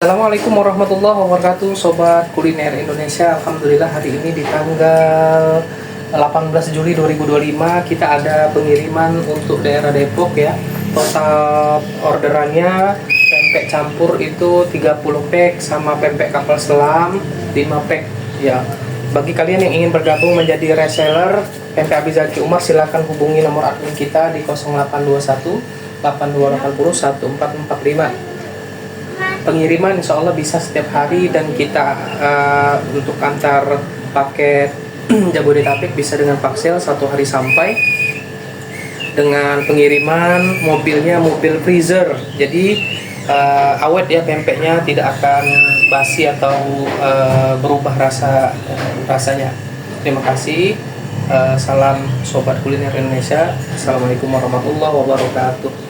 Assalamualaikum warahmatullahi wabarakatuh, Sobat Kuliner Indonesia. Alhamdulillah hari ini di tanggal 18 Juli 2025 kita ada pengiriman untuk daerah Depok ya. Total orderannya pempek campur itu 30 pack sama pempek kapal selam 5 pack ya. Bagi kalian yang ingin bergabung menjadi reseller pempek Abizaki Umar, silahkan hubungi nomor admin kita di 0821 8280 1445. Pengiriman insya Allah bisa setiap hari, dan kita untuk antar paket Jabodetabek bisa dengan Paksel 1 hari sampai. Dengan pengiriman mobilnya mobil freezer, jadi awet ya, pempeknya tidak akan basi atau berubah rasanya. Terima kasih. Salam Sobat Kuliner Indonesia. Assalamualaikum warahmatullahi wabarakatuh.